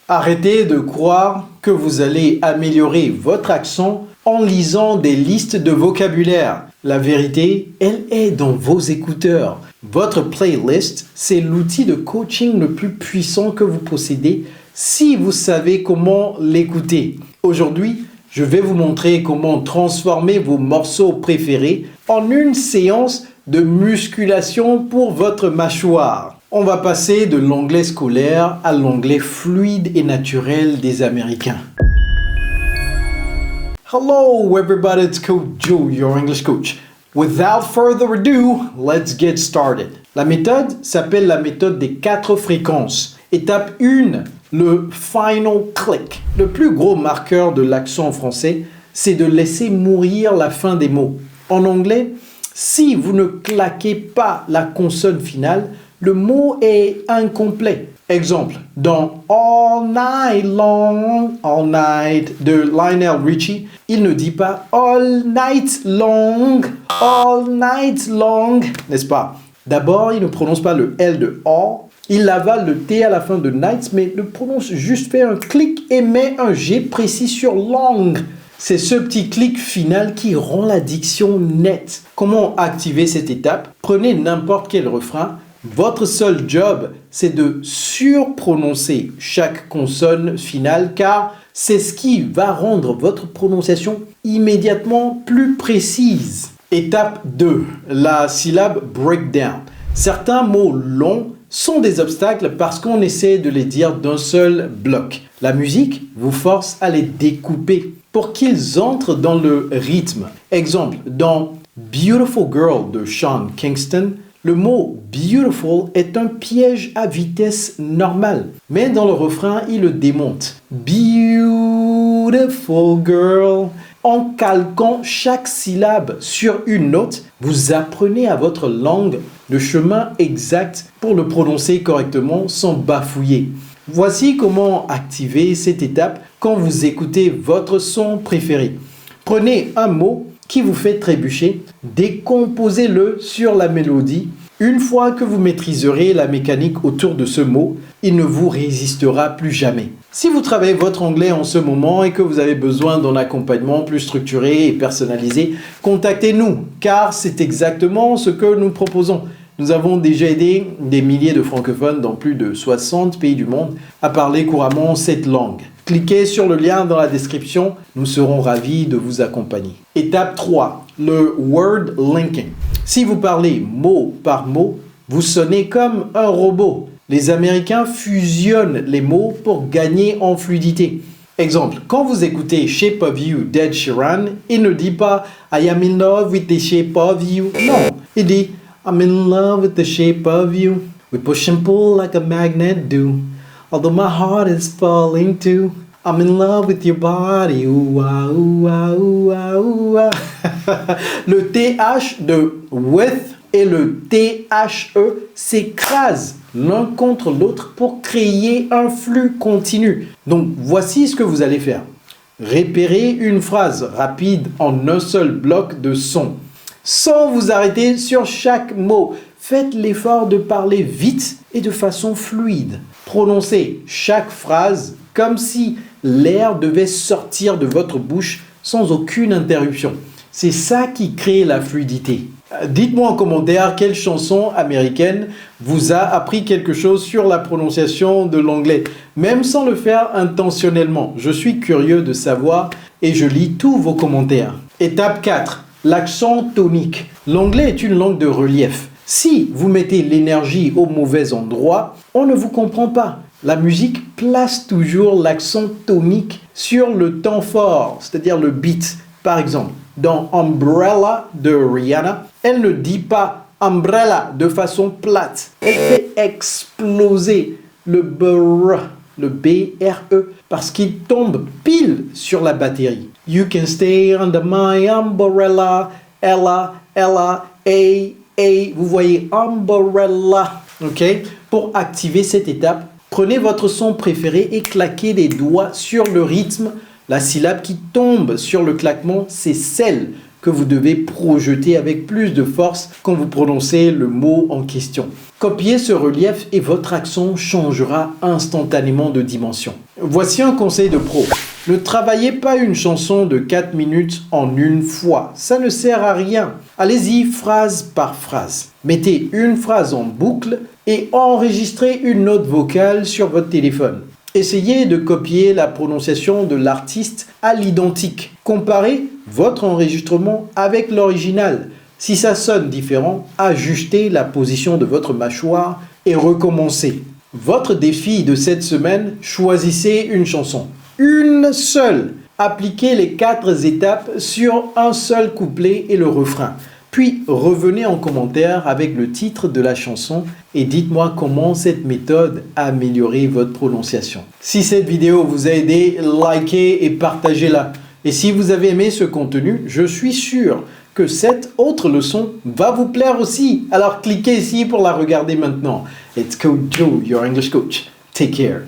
Arrêtez de croire que vous allez améliorer votre accent en lisant des listes de vocabulaire. La vérité, elle est dans vos écouteurs. Votre playlist, c'est l'outil de coaching le plus puissant que vous possédez si vous savez comment l'écouter. Aujourd'hui, je vais vous montrer comment transformer vos morceaux préférés en une séance de musculation pour votre mâchoire. On va passer de l'anglais scolaire à l'anglais fluide et naturel des Américains. Hello everybody, it's Coach Joe, your English coach. Without further ado, let's get started. La méthode s'appelle la méthode des 4 fréquences. Étape 1, le final click. Le plus gros marqueur de l'accent français, c'est de laisser mourir la fin des mots. En anglais, si vous ne claquez pas la consonne finale, le mot est incomplet. Exemple, dans All Night Long, All Night de Lionel Richie, il ne dit pas All Night Long, n'est-ce pas? D'abord, il ne prononce pas le L de all, il avale le T à la fin de night, mais le prononce juste, fait un clic et met un G précis sur long. C'est ce petit clic final qui rend la diction nette. Comment activer cette étape? Prenez n'importe quel refrain. Votre seul job, c'est de surprononcer chaque consonne finale car c'est ce qui va rendre votre prononciation immédiatement plus précise. Étape 2, la syllabe breakdown. Certains mots longs sont des obstacles parce qu'on essaie de les dire d'un seul bloc. La musique vous force à les découper pour qu'ils entrent dans le rythme. Exemple, dans Beautiful Girl de Sean Kingston, le mot beautiful est un piège à vitesse normale. Mais dans le refrain, il le démonte. Beautiful girl. En calquant chaque syllabe sur une note, vous apprenez à votre langue le chemin exact pour le prononcer correctement sans bafouiller. Voici comment activer cette étape quand vous écoutez votre son préféré. Prenez un mot qui vous fait trébucher, décomposez-le sur la mélodie. Une fois que vous maîtriserez la mécanique autour de ce mot, il ne vous résistera plus jamais. Si vous travaillez votre anglais en ce moment et que vous avez besoin d'un accompagnement plus structuré et personnalisé, contactez-nous car c'est exactement ce que nous proposons. Nous avons déjà aidé des milliers de francophones dans plus de 60 pays du monde à parler couramment cette langue. Cliquez sur le lien dans la description, nous serons ravis de vous accompagner. Étape 3, le word linking. Si vous parlez mot par mot, vous sonnez comme un robot. Les Américains fusionnent les mots pour gagner en fluidité. Exemple, quand vous écoutez Shape of You d'Ed Sheeran, il ne dit pas I am in love with the shape of you. Non, il dit I'm in love with the shape of you. We push and pull like a magnet do. Although my heart is falling too. I'm in love with your body. Ooh, ah, ooh, ah, ooh, ah, ooh, ah. Le TH de with et le THE s'écrasent l'un contre l'autre pour créer un flux continu. Donc, voici ce que vous allez faire. Repérez une phrase rapide en un seul bloc de son. Sans vous arrêter sur chaque mot, faites l'effort de parler vite et de façon fluide. Prononcez chaque phrase comme si l'air devait sortir de votre bouche sans aucune interruption. C'est ça qui crée la fluidité. Dites-moi en commentaire quelle chanson américaine vous a appris quelque chose sur la prononciation de l'anglais, même sans le faire intentionnellement. Je suis curieux de savoir et je lis tous vos commentaires. Étape 4, l'accent tonique. L'anglais est une langue de relief. Si vous mettez l'énergie au mauvais endroit, on ne vous comprend pas. La musique place toujours l'accent tonique sur le temps fort, c'est-à-dire le beat. Par exemple, dans Umbrella de Rihanna, elle ne dit pas umbrella de façon plate. Elle fait exploser le BRE, parce qu'il tombe pile sur la batterie. You can stay under my umbrella, Ella, vous voyez umbrella, ok? Pour activer cette étape, prenez votre son préféré et claquez les doigts sur le rythme. La syllabe qui tombe sur le claquement, c'est celle que vous devez projeter avec plus de force quand vous prononcez le mot en question. Copiez ce relief et votre accent changera instantanément de dimension. Voici un conseil de pro. Ne travaillez pas une chanson de 4 minutes en une fois. Ça ne sert à rien. Allez-y phrase par phrase. Mettez une phrase en boucle et enregistrez une note vocale sur votre téléphone. Essayez de copier la prononciation de l'artiste à l'identique. Comparez votre enregistrement avec l'original. Si ça sonne différent, ajustez la position de votre mâchoire et recommencez. Votre défi de cette semaine, choisissez une chanson. Une seule. Appliquez les 4 étapes sur un seul couplet et le refrain. Puis revenez en commentaire avec le titre de la chanson et dites-moi comment cette méthode a amélioré votre prononciation. Si cette vidéo vous a aidé, likez et partagez-la. Et si vous avez aimé ce contenu, je suis sûr que cette autre leçon va vous plaire aussi. Alors cliquez ici pour la regarder maintenant. It's Coach Joe, your English coach. Take care.